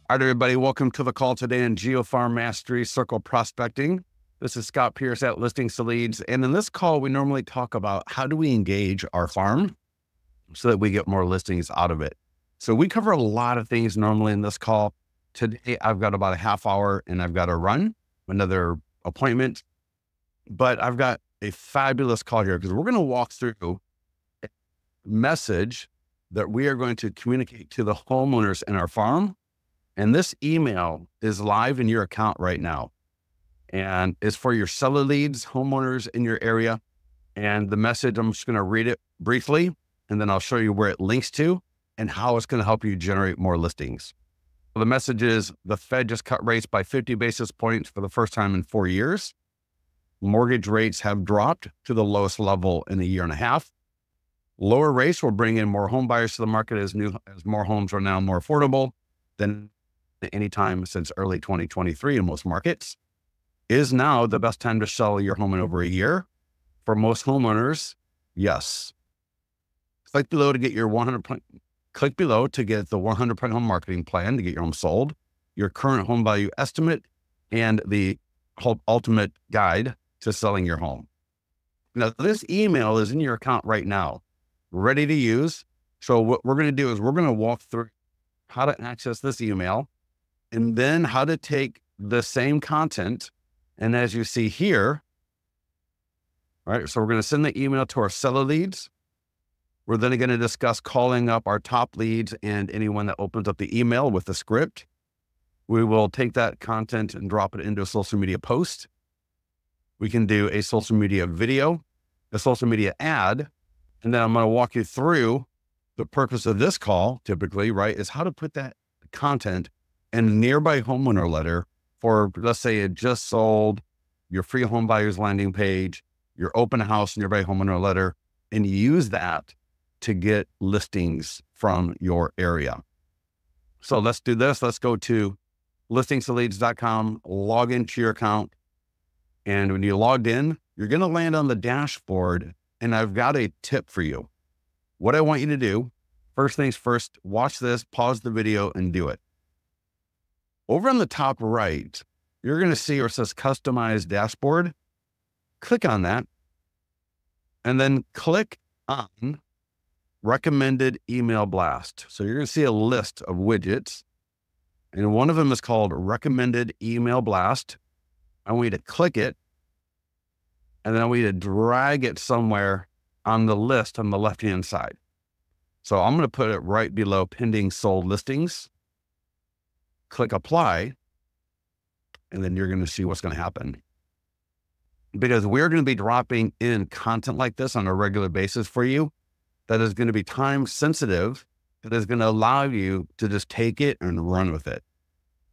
All right, everybody, welcome to the call today in GeoFarm Mastery Circle Prospecting. This is Scott Pierce at Listings to Leads. And in this call, we normally talk about how do we engage our farm so that we get more listings out of it. So we cover a lot of things normally in this call. Today, I've got about a half hour and I've got to run another appointment, but I've got a fabulous call here because we're going to walk through a message that we are going to communicate to the homeowners in our farm. And this email is live in your account right now and is for your seller leads, homeowners in your area. And the message, I'm just going to read it briefly, and then I'll show you where it links to and how it's going to help you generate more listings. The message is the Fed just cut rates by 50 basis points for the first time in 4 years. Mortgage rates have dropped to the lowest level in a year and a half. Lower rates will bring in more home buyers to the market as more homes are now more affordable than any time since early 2023 in most markets. Is now the best time to sell your home in over a year? For most homeowners, yes. Click below to get your 100%. Click below to get the 100% home marketing plan to get your home sold, your current home value estimate, and the ultimate guide to selling your home. Now, this email is in your account right now, ready to use. So what we're going to do is we're going to walk through how to access this email, and then how to take the same content. And as you see here, all right, so we're going to send the email to our seller leads. We're then going to discuss calling up our top leads and anyone that opens up the email with the script. We will take that content and drop it into a social media post. We can do a social media video, a social media ad, and then I'm going to walk you through the purpose of this call, typically, right, is how to put that content in a nearby homeowner letter for, let's say it just sold, your free home buyers landing page, your open house nearby homeowner letter, and use that to get listings from your area. So let's do this. Let's go to listingstoleads.com, log into your account. And when you logged in, you're going to land on the dashboard. And I've got a tip for you. What I want you to do, first things first, watch this, pause the video, and do it. Over on the top right, you're going to see where it says Customize Dashboard. Click on that, and then click on Recommended Email Blast. So you're going to see a list of widgets, and one of them is called Recommended Email Blast. I want you to click it, and then I want you to drag it somewhere on the list on the left-hand side. So I'm going to put it right below pending sold listings. Click apply, and then you're going to see what's going to happen. Because we're going to be dropping in content like this on a regular basis for you that is going to be time sensitive, that is going to allow you to just take it and run with it.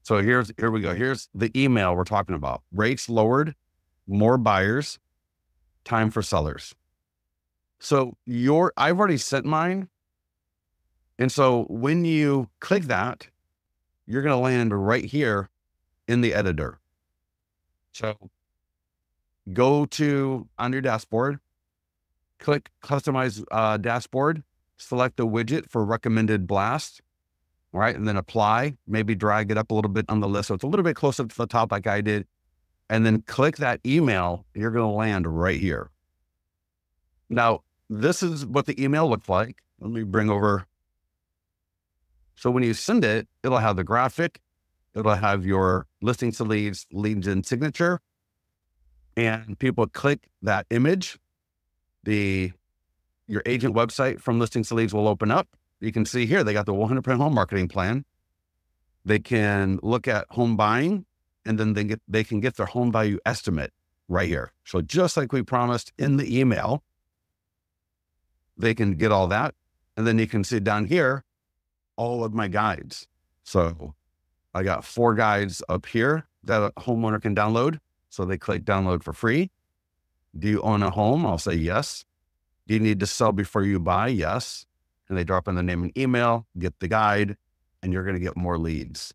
So here we go. Here's the email we're talking about. Rates lowered, more buyers, time for sellers. So I've already sent mine. And so when you click that, you're going to land right here in the editor. So go on your dashboard, click Customize Dashboard, select the widget for Recommended Blast, right? And then apply, maybe drag it up a little bit on the list. So it's a little bit closer to the top like I did. And then click that email, and you're going to land right here. Now, this is what the email looks like. Let me bring over. So when you send it, it'll have the graphic, it'll have your listings to leads in signature, and people click that image. Your agent website from Listings to Leads will open up. You can see here, they got the 100% home marketing plan. They can look at home buying, and then they can get their home value estimate right here. So just like we promised in the email, they can get all that. And then you can see down here, all of my guides. So I got 4 guides up here that a homeowner can download. So they click download for free. Do you own a home? I'll say yes. Do you need to sell before you buy? Yes. And they drop in the name and email, get the guide, and you're going to get more leads.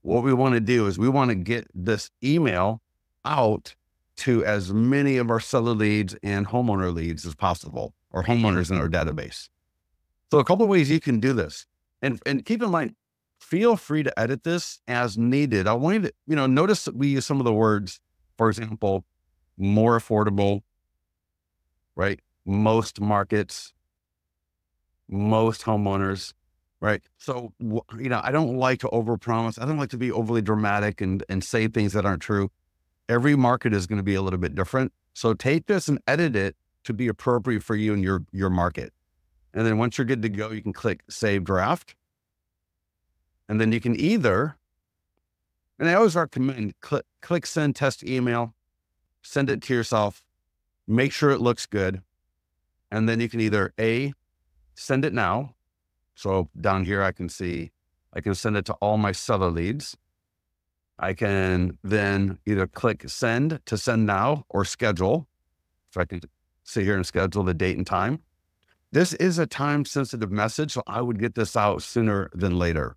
What we want to do is we want to get this email out to as many of our seller leads and homeowner leads as possible, or homeowners in our database. So a couple of ways you can do this. And keep in mind, feel free to edit this as needed. I want you to, notice that we use some of the words, for example, more affordable, right? Most markets, most homeowners, right? So, I don't like to overpromise. I don't like to be overly dramatic and say things that aren't true. Every market is going to be a little bit different. So take this and edit it to be appropriate for you and your market. And then once you're good to go, you can click Save Draft. And then you can either, and I always recommend click Send Test Email, send it to yourself, make sure it looks good. And then you can either send it now. So down here, I can send it to all my seller leads. I can then either click Send to send now or schedule. So I can sit here and schedule the date and time. This is a time sensitive message, so I would get this out sooner than later.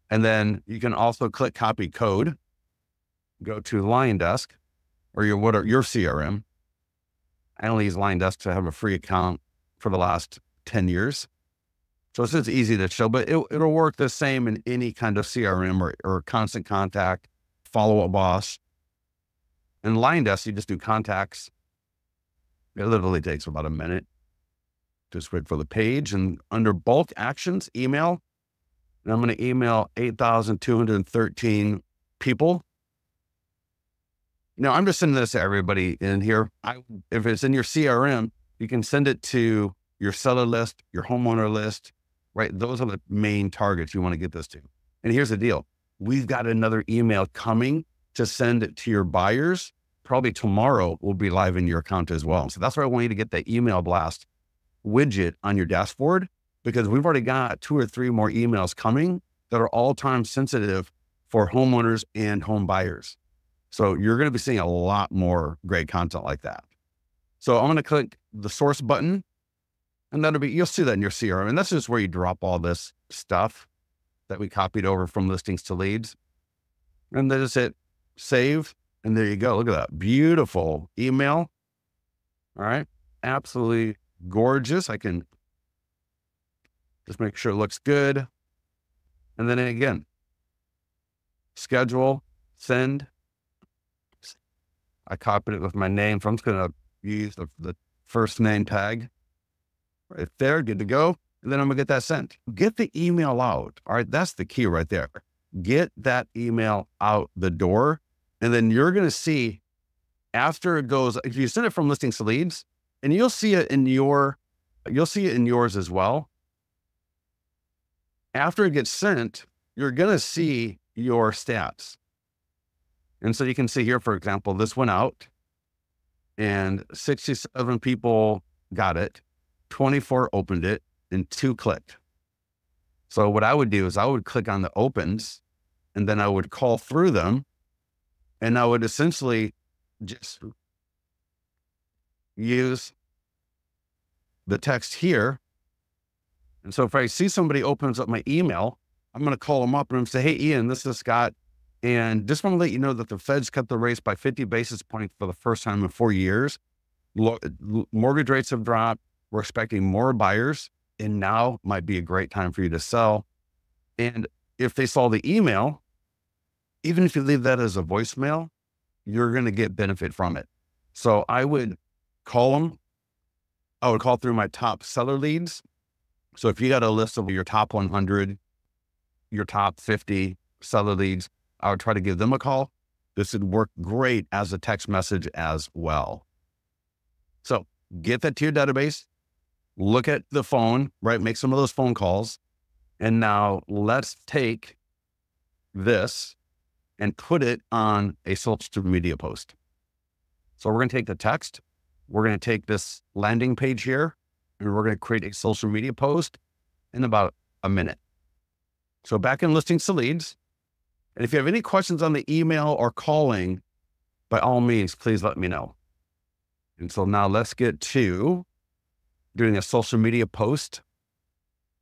And then you can also click Copy Code, go to LionDesk or your CRM. I only use LionDesk because I have a free account for the last 10 years. So it's just easy to show, but it'll work the same in any kind of CRM or Constant Contact, Follow-Up Boss. In LionDesk, you just do contacts. It literally takes about a minute. Just wait for the page, and under bulk actions, email, and I'm going to email 8,213 people. I'm just sending this to everybody in here. If it's in your CRM, you can send it to your seller list, your homeowner list, right? Those are the main targets you want to get this to. And here's the deal. We've got another email coming to send it to your buyers. Probably tomorrow will be live in your account as well. So that's why I want you to get the email blast widget on your dashboard, because we've already got 2 or 3 more emails coming that are all time sensitive for homeowners and home buyers. So you're going to be seeing a lot more great content like that. So I'm going to click the source button, and you'll see that in your CRM. And that's just where you drop all this stuff that we copied over from listings to leads. And then just hit save. And there you go. Look at that beautiful email. All right. Absolutely gorgeous. I can just make sure it looks good. And then again, schedule, send. I copied it with my name. So I'm just going to use the first name tag right there. Good to go. And then I'm going to get that sent. Get the email out. All right. That's the key right there. Get that email out the door. And then you're going to see after it goes, if you send it from listings to leads, and you'll see it in yours as well. After it gets sent, you're going to see your stats. And so you can see here, for example, this went out and 67 people got it, 24 opened it, and 2 clicked. So what I would do is I would click on the opens, and then I would call through them, and I would essentially just use the text here. And so if I see somebody opens up my email, I'm going to call them up and say, hey, Ian, this is Scott. And just want to let you know that the Feds cut the rates by 50 basis points for the first time in 4 years. Mortgage rates have dropped. We're expecting more buyers, and now might be a great time for you to sell. And if they saw the email, even if you leave that as a voicemail, you're going to get benefit from it. So I would call them. I would call through my top seller leads. So if you got a list of your top 100, your top 50 seller leads, I would try to give them a call. This would work great as a text message as well. So get that to your database, look at the phone, right? Make some of those phone calls. And now let's take this and put it on a social media post. So we're going to take the text, we're going to take this landing page here, and we're going to create a social media post in about a minute. So back in listings to leads. And if you have any questions on the email or calling, by all means, please let me know. And so now let's get to doing a social media post.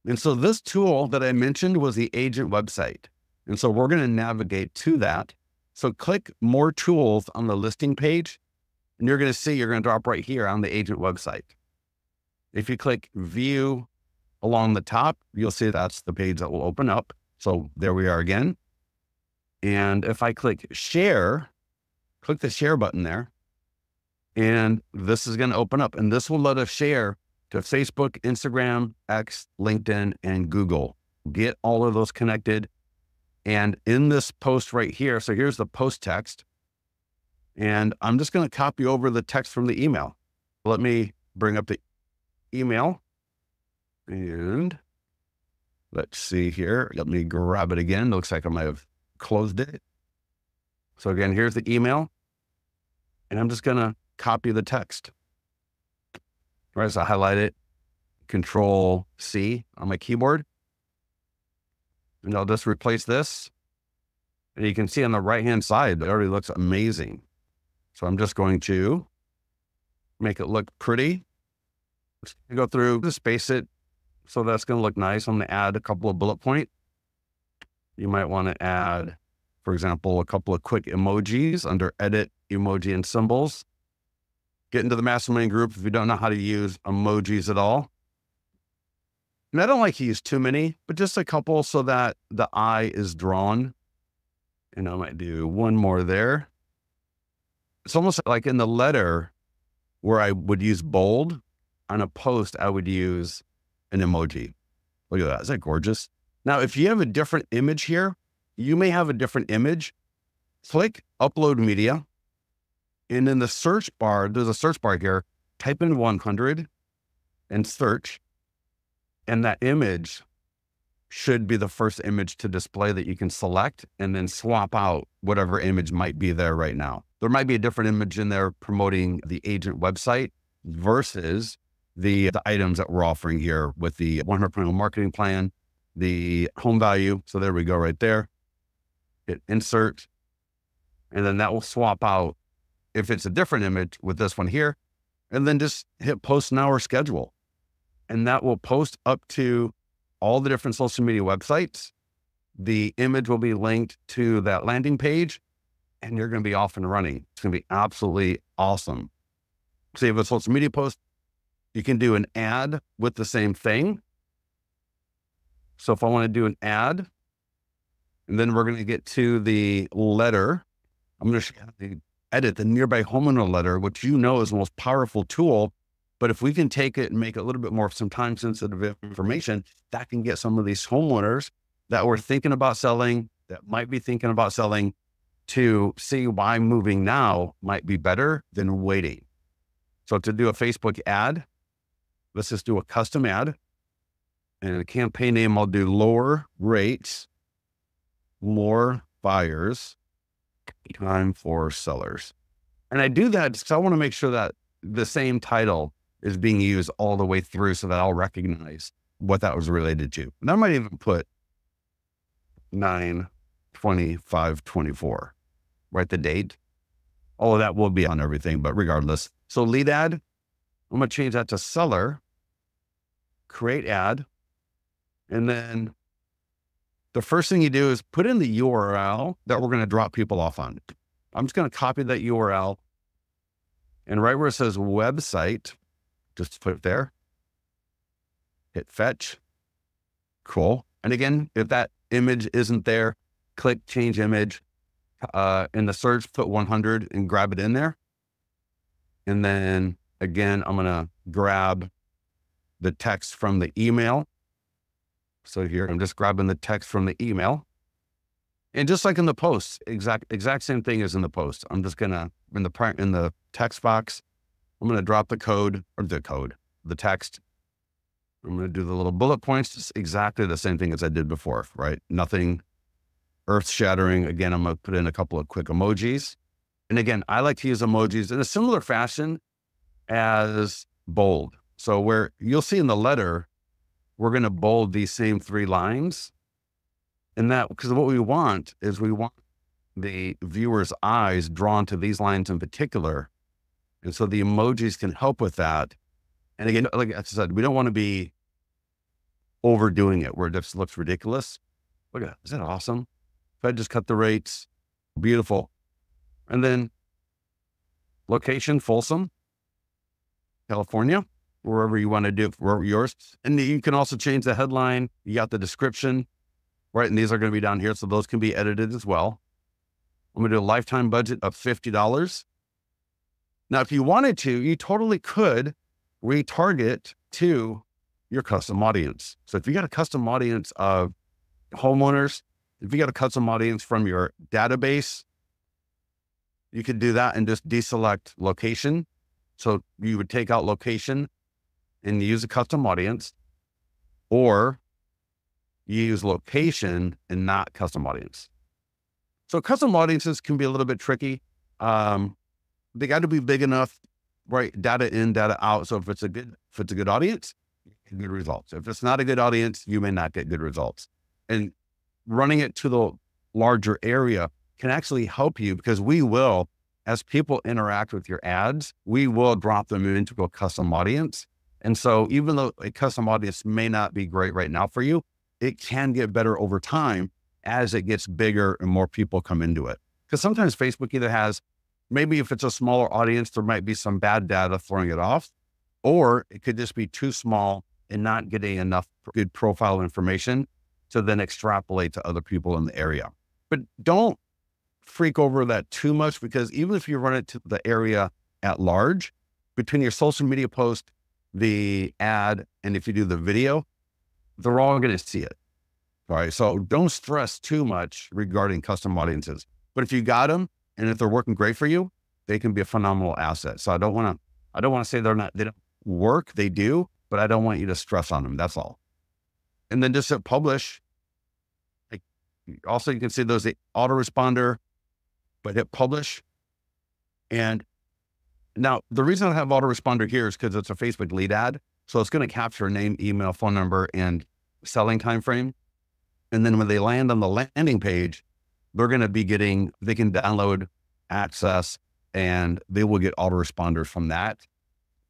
And so this tool that I mentioned was the agent website. And so we're going to navigate to that. So click more tools on the listing page, and you're going to see, you're going to drop right here on the agent website. If you click view along the top, you'll see that's the page that will open up. So there we are again. And if I click share, click the share button there, and this is going to open up, and this will let us share to Facebook, Instagram, X, LinkedIn, and Google. Get all of those connected. And in this post right here, so here's the post text, and I'm just going to copy over the text from the email. Let me bring up the email, and let's see here. Let me grab it again. Looks like I might have closed it. So again, here's the email, and I'm just going to copy the text. Right, so I highlight it, Control C on my keyboard, and I'll just replace this. And you can see on the right-hand side, it already looks amazing. So I'm just going to make it look pretty. Just go through, just space it, so that's going to look nice. I'm going to add a couple of bullet points. You might want to add, for example, a couple of quick emojis under Edit, Emoji, and Symbols. Get into the mastermind group if you don't know how to use emojis at all. And I don't like to use too many, but just a couple so that the eye is drawn. And I might do one more there. It's almost like in the letter where I would use bold. On a post, I would use an emoji. Look at that. Is that gorgeous? Now, if you have a different image here, you may have a different image. Click Upload Media. And in the search bar, there's a search bar here. Type in 100 and search. And that image should be the first image to display that you can select, and then swap out whatever image might be there right now. There might be a different image in there promoting the agent website versus the items that we're offering here with the 100% marketing plan, the home value. So there we go right there. Hit insert, and then that will swap out if it's a different image with this one here, and then just hit post now or schedule. And that will post up to all the different social media websites. The image will be linked to that landing page, and you're going to be off and running. It's going to be absolutely awesome. So you have a social media post. You can do an ad with the same thing. So if I want to do an ad, and then we're going to get to the letter, I'm going to edit the nearby homeowner letter, which you know is the most powerful tool. But if we can take it and make it a little bit more of some time sensitive information, that can get some of these homeowners that were thinking about selling, that might be thinking about selling, to see why moving now might be better than waiting. So to do a Facebook ad, let's just do a custom ad. And the campaign name, I'll do lower rates, more buyers, time for sellers. And I do that because I want to make sure that the same title is being used all the way through so that I'll recognize what that was related to. And I might even put 9/25/24, right? The date. All of that will be on everything, but regardless. So lead ad, I'm going to change that to seller, create ad. And then the first thing you do is put in the URL that we're going to drop people off on. I'm just going to copy that URL, and right where it says website, just put it there, hit fetch. Cool. And again, if that image isn't there, click change image. In the search, put 100 and grab it in there. And then again, I'm going to grab the text from the email. So here, I'm just grabbing the text from the email. And just like in the post, exact same thing as in the post. I'm just going to, in the text box, I'm going to drop the text. I'm going to do the little bullet points, just exactly the same thing as I did before, right? Nothing earth shattering. Again, I'm going to put in a couple of quick emojis. And again, I like to use emojis in a similar fashion as bold. So where you'll see in the letter, we're going to bold these same 3 lines. And that, because what we want is we want the viewer's eyes drawn to these lines in particular. And so the emojis can help with that. And again, like I said, we don't want to be overdoing it where it just looks ridiculous. Look at that. Isn't that awesome? If I just cut the rates, beautiful. And then location, Folsom, California, wherever you want to do, wherever yours. And you can also change the headline. You got the description. right? And these are going to be down here. So those can be edited as well. I'm going to do a lifetime budget of $50. Now, if you wanted to, you totally could retarget to your custom audience. So if you got a custom audience of homeowners, if you got a custom audience from your database, you could do that and just deselect location. So you would take out location and use a custom audience, or you use location and not custom audience. So custom audiences can be a little bit tricky. They got to be big enough, right? Data in, data out. So if it's a good audience, you get good results. If it's not a good audience, you may not get good results. And running it to the larger area can actually help you, because we will, as people interact with your ads, we will drop them into a custom audience. And so even though a custom audience may not be great right now for you, it can get better over time as it gets bigger and more people come into it. Because sometimes Facebook either has, maybe if it's a smaller audience, there might be some bad data throwing it off, or it could just be too small and not getting enough good profile information to then extrapolate to other people in the area. But don't freak over that too much, because even if you run it to the area at large, between your social media post, the ad, and if you do the video, they're all going to see it. All right. So don't stress too much regarding custom audiences, but if you got them and if they're working great for you, they can be a phenomenal asset. So I don't want to say they don't work. They do, but I don't want you to stress on them. That's all. And then just hit publish. Also, you can see those the autoresponder, but hit publish. And now the reason I have autoresponder here is because it's a Facebook lead ad. So it's going to capture name, email, phone number, and selling time frame. And then when they land on the landing page, they're going to be they can download, access, and they will get autoresponders from that.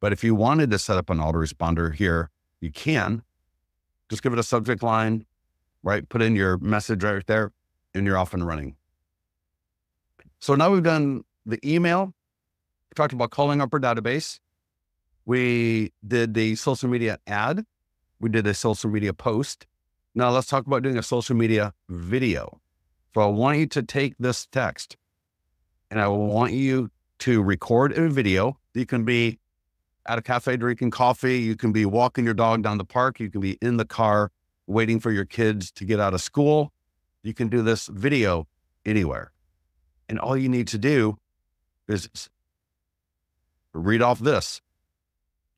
But if you wanted to set up an autoresponder here, you can just give it a subject line, right? Put in your message right there, and you're off and running. So now we've done the email. We talked about calling up our database. We did the social media ad. We did a social media post. Now let's talk about doing a social media video. So I want you to take this text and I want you to record a video. You can be at a cafe drinking coffee. You can be walking your dog down the park. You can be in the car waiting for your kids to get out of school. You can do this video anywhere. And all you need to do is read off this.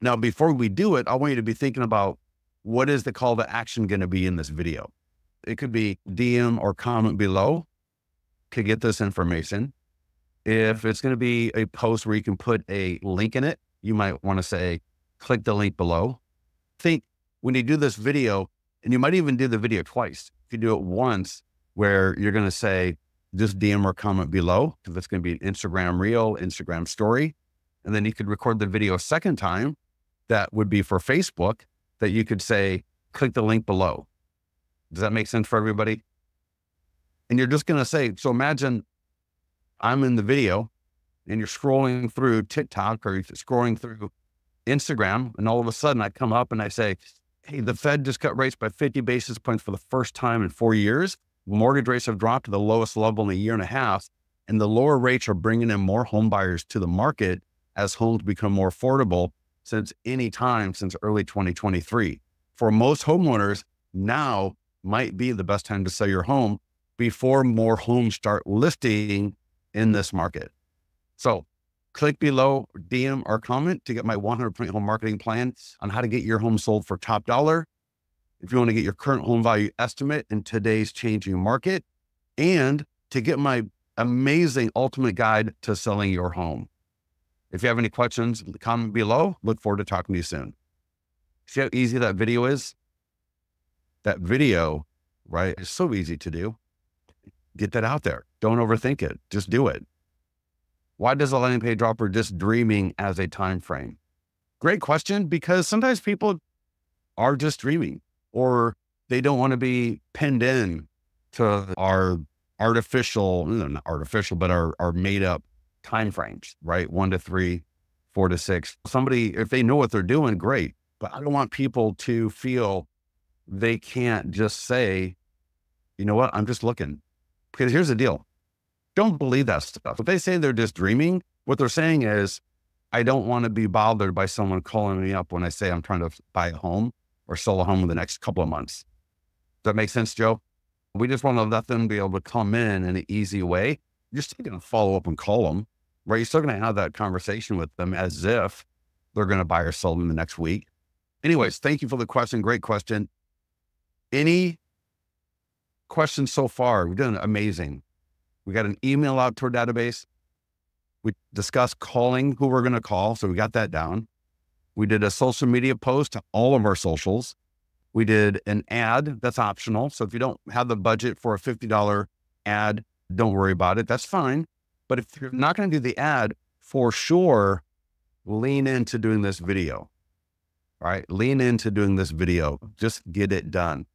Now, before we do it, I want you to be thinking about, what is the call to action going to be in this video? It could be DM or comment below to get this information. If it's going to be a post where you can put a link in it, you might want to say, click the link below. Think when you do this video, and you might even do the video twice. If you do it once where you're going to say, just DM or comment below, because it's going to be an Instagram reel, Instagram story. And then you could record the video a second time. That would be for Facebook, that you could say, click the link below. Does that make sense for everybody? And you're just going to say, so imagine I'm in the video and you're scrolling through TikTok or you're scrolling through Instagram. And all of a sudden I come up and I say, hey, the Fed just cut rates by 50 basis points for the first time in 4 years. Mortgage rates have dropped to the lowest level in a year and a half. And the lower rates are bringing in more home buyers to the market as homes become more affordable since any time since early 2023. For most homeowners, now might be the best time to sell your home before more homes start listing in this market. So click below, DM or comment to get my 100% home marketing plan on how to get your home sold for top dollar. If you want to get your current home value estimate in today's changing market, and to get my amazing ultimate guide to selling your home. If you have any questions, comment below. Look forward to talking to you soon. See how easy that video is? That video, right, is so easy to do. Get that out there. Don't overthink it. Just do it. Why does a landing page offer just dreaming as a time frame? Great question, because sometimes people are just dreaming, or they don't want to be pinned in to our artificial, not artificial, but our made up time frames, right? 1 to 3, 4 to 6. Somebody, if they know what they're doing, great. But I don't want people to feel they can't just say, you know what? I'm just looking. Because here's the deal. Don't believe that stuff. If they say they're just dreaming, what they're saying is, I don't want to be bothered by someone calling me up when I say I'm trying to buy a home or sell a home in the next couple of months. Does that make sense, Joe? We just want to let them be able to come in an easy way. You're still going to follow up and call them, right? You're still going to have that conversation with them as if they're going to buy or sell in the next week. Anyways, thank you for the question. Great question. Any questions so far? We've done amazing. We got an email out to our database. We discussed calling who we're going to call. So we got that down. We did a social media post to all of our socials. We did an ad that's optional. So if you don't have the budget for a $50 ad, don't worry about it. That's fine. But if you're not going to do the ad, for sure, lean into doing this video. All right. Lean into doing this video. Just get it done.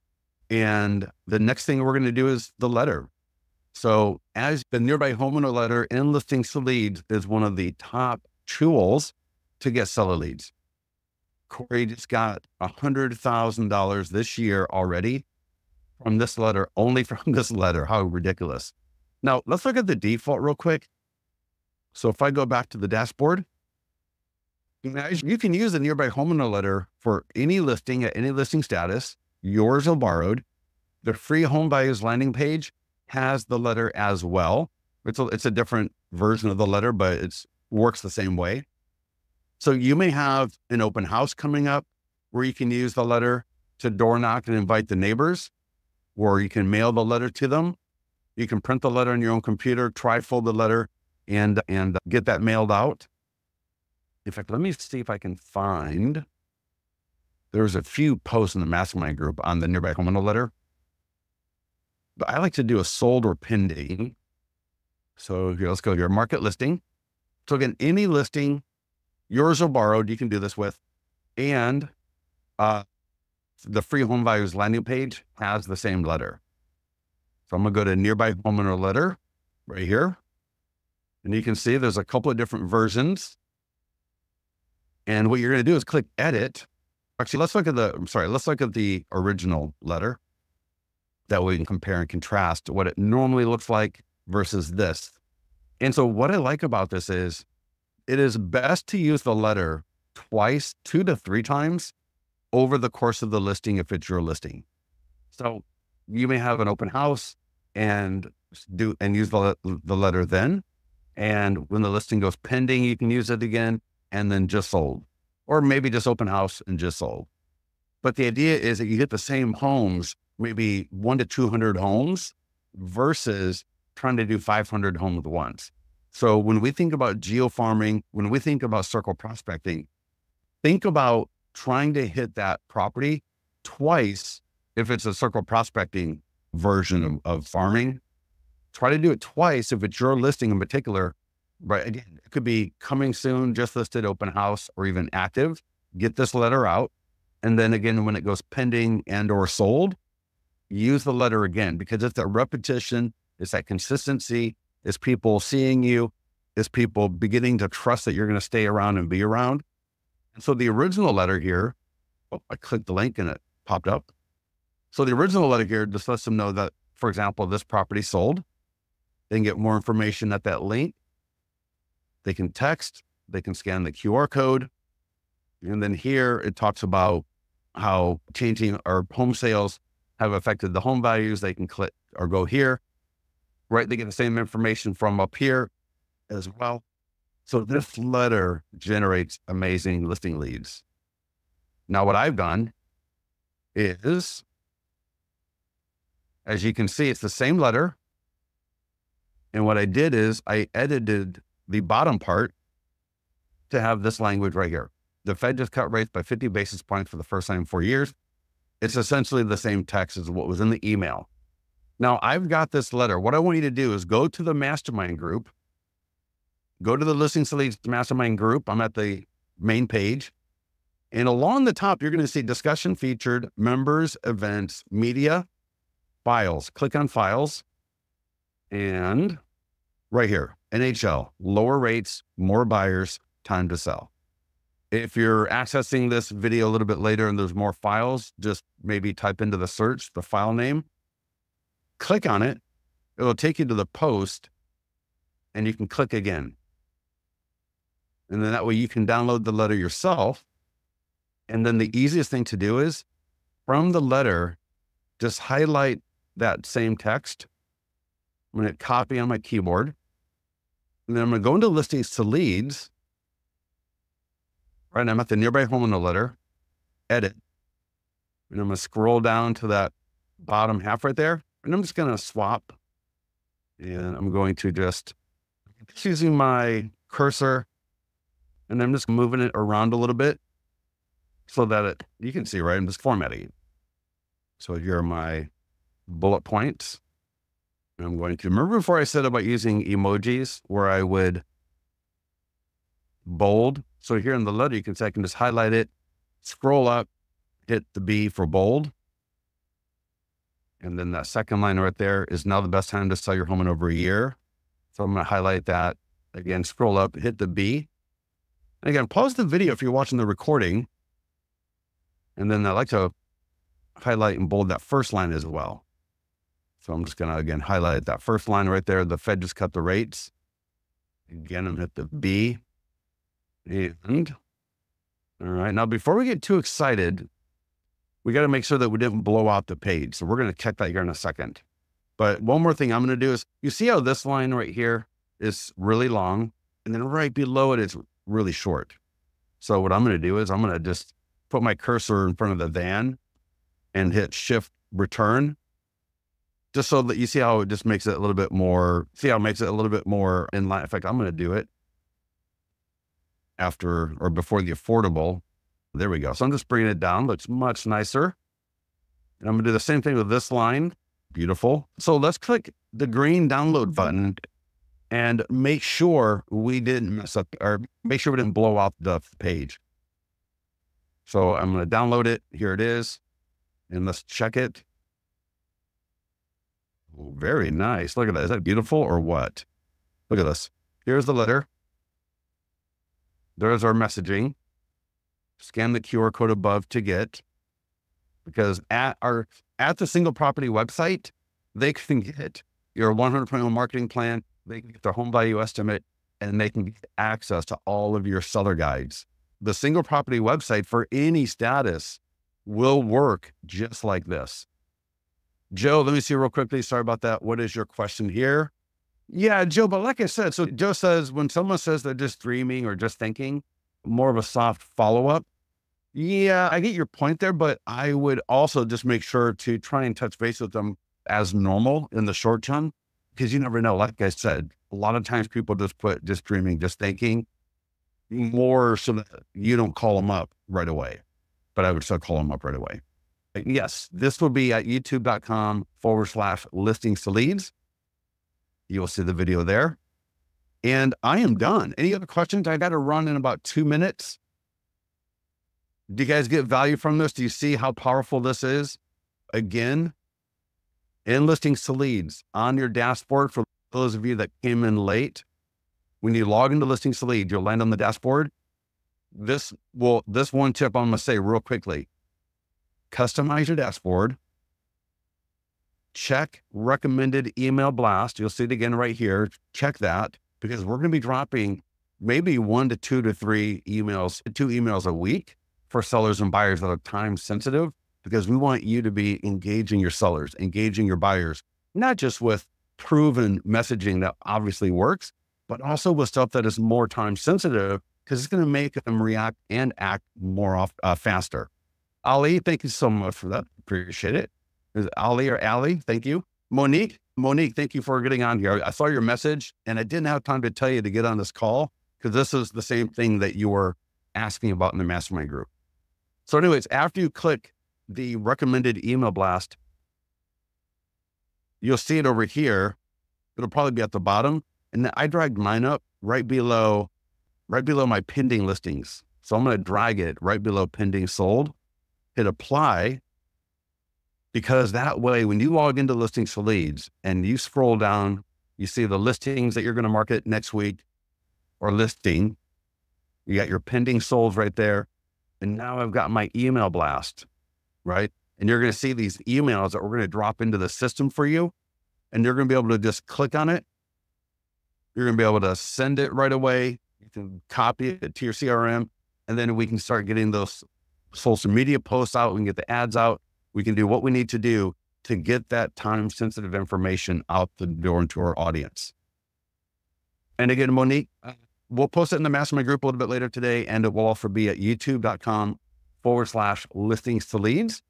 And the next thing we're going to do is the letter. So as the nearby homeowner letter and listings to leads is one of the top tools to get seller leads. Corey just got $100,000 this year already from this letter, only from this letter. How ridiculous. Now let's look at the default real quick. So if I go back to the dashboard, you can use the nearby homeowner letter for any listing at any listing status, yours or borrowed. The free home buyers landing page has the letter as well. It's a different version of the letter, but it works the same way. So you may have an open house coming up where you can use the letter to door knock and invite the neighbors, or you can mail the letter to them. You can print the letter on your own computer, trifold the letter and get that mailed out. In fact, let me see if I can find, there's a few posts in the mastermind group on the nearby homeowner letter. But I like to do a sold or pending. So here, let's go here, market listing. So again, any listing, yours or borrowed, you can do this with. And the free home buyers landing page has the same letter. So I'm gonna go to nearby homeowner letter right here. And you can see there's a couple of different versions. And what you're gonna do is click edit. Actually, let's look at the original letter. That way we can compare and contrast what it normally looks like versus this. And so what I like about this is it is best to use the letter twice, 2 to 3 times over the course of the listing if it's your listing. So you may have an open house and use the letter then. And when the listing goes pending, you can use it again and then just sold, or maybe just open house and just sold. But the idea is that you get the same homes, maybe 1 to 200 homes versus trying to do 500 homes at once. So when we think about geofarming, when we think about circle prospecting, think about trying to hit that property twice. If it's a circle prospecting version of farming, try to do it twice. If it's your listing in particular, right? Again, it could be coming soon, just listed, open house, or even active. Get this letter out. And then again, when it goes pending and or sold, use the letter again, because it's that repetition, it's that consistency, it's people seeing you, it's people beginning to trust that you're going to stay around and be around. And so the original letter here, I clicked the link and it popped up. So the original letter here just lets them know that, for example, this property sold. They can get more information at that link. They can text, they can scan the QR code. And then here it talks about how changing our home sales have affected the home values. They can click or go here, right? They get the same information from up here as well. So this letter generates amazing listing leads. Now, what I've done is, as you can see, it's the same letter. And what I did is I edited the bottom part to have this language right here. The Fed just cut rates by 50 basis points for the first time in 4 years. It's essentially the same text as what was in the email. Now I've got this letter. What I want you to do is go to the mastermind group, go to the Listings to Leads mastermind group. I'm at the main page. And along the top, you're going to see discussion featured, members, events, media, files. Click on files. And right here, NHL, lower rates, more buyers, time to sell. If you're accessing this video a little bit later and there's more files, just maybe type into the search the file name, click on it, it'll take you to the post and you can click again. And then that way you can download the letter yourself. And then the easiest thing to do is from the letter, just highlight that same text. I'm going to copy on my keyboard. And then I'm going to go into listings to leads. Right, I'm at the nearby homeowner letter, edit. And I'm going to scroll down to that bottom half right there. And I'm just going to swap. And I'm going to just using my cursor. And I'm just moving it around a little bit so that you can see, right? I'm just formatting it. So here are my bullet points. And I'm going to, remember before I said about using emojis where I would bold. So here in the letter, you can say, I can just highlight it, scroll up, hit the B for bold. And then that second line right there is now the best time to sell your home in over a year. So I'm going to highlight that again, scroll up, hit the B. And again, pause the video if you're watching the recording. And then I like to highlight and bold that first line as well. So I'm just going to, again, highlight that first line right there. The Fed just cut the rates. Again, I'm hit the B. And all right, now before we get too excited, we got to make sure that we didn't blow out the page. So we're going to check that here in a second. But one more thing I'm going to do is, you see how this line right here is really long, and then right below it is really short. So what I'm going to do is I'm going to just put my cursor in front of the van and hit Shift Return, just so that you see how it just makes it a little bit more, see how it makes it a little bit more in line. In fact, I'm going to do it after or before the affordable. There we go. So I'm just bringing it down. Looks much nicer. And I'm going to do the same thing with this line. Beautiful. So let's click the green download button and make sure we didn't mess up, or make sure we didn't blow out the page. So I'm going to download it. Here it is. And let's check it. Oh, very nice. Look at that. Is that beautiful or what? Look at this. Here's the letter. There's our messaging. Scan the QR code above to get, because at the single property website, they can get your 100% marketing plan. They can get their home value estimate, and they can get access to all of your seller guides. The single property website for any status will work just like this. Joe, let me see real quickly. Sorry about that. What is your question here? Yeah, Joe, but like I said, so Joe says when someone says they're just dreaming or just thinking, more of a soft follow-up. Yeah, I get your point there, but I would also just make sure to try and touch base with them as normal in the short term, because you never know. Like I said, a lot of times people just put just dreaming, just thinking, more so that you don't call them up right away. But I would still call them up right away. Yes, this will be at youtube.com/listings to leads. You'll see the video there. And I am done. Any other questions? I got to run in about 2 minutes. Do you guys get value from this? Do you see how powerful this is? Again, in listings to leads on your dashboard, for those of you that came in late, when you log into listings to leads, you'll land on the dashboard. This one tip I'm going to say real quickly: customize your dashboard. Check recommended email blast. You'll see it again right here. Check that, because we're going to be dropping maybe 1 to 2 to 3 emails, 2 emails a week for sellers and buyers that are time sensitive, because we want you to be engaging your sellers, engaging your buyers, not just with proven messaging that obviously works, but also with stuff that is more time sensitive, because it's going to make them react and act more faster. Ali, thank you so much for that. Appreciate it. Is it Ali or Ali? Thank you. Monique, thank you for getting on here. I saw your message and I didn't have time to tell you to get on this call, because this is the same thing that you were asking about in the mastermind group. So anyways, after you click the recommended email blast, you'll see it over here. It'll probably be at the bottom. And then I dragged mine up right below my pending listings. So I'm going to drag it right below pending sold, hit apply, because that way, when you log into listings to leads and you scroll down, you see the listings that you're going to market next week or listing. You got your pending solds right there. And now I've got my email blast, right? And you're going to see these emails that we're going to drop into the system for you. and you're going to be able to just click on it. You're going to be able to send it right away. You can copy it to your CRM, and then we can start getting those social media posts out. We can get the ads out. We can do what we need to do to get that time-sensitive information out the door into our audience. And again, Monique, we'll post it in the mastermind group a little bit later today, and it will also be at youtube.com/listings to leads.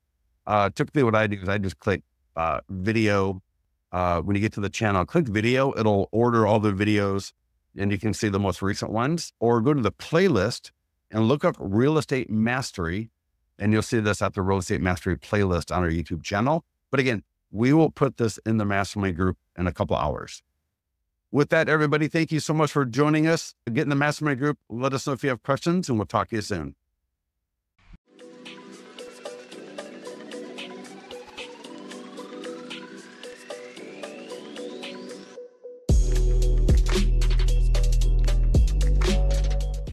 Typically what I do is I just click video. When you get to the channel, click video, it'll order all the videos and you can see the most recent ones, or go to the playlist and look up Real Estate Mastery, and you'll see this at the Real Estate Mastery playlist on our YouTube channel. But again, we will put this in the mastermind group in a couple of hours. With that, everybody, thank you so much for joining us. Get in the mastermind group. Let us know if you have questions, and we'll talk to you soon.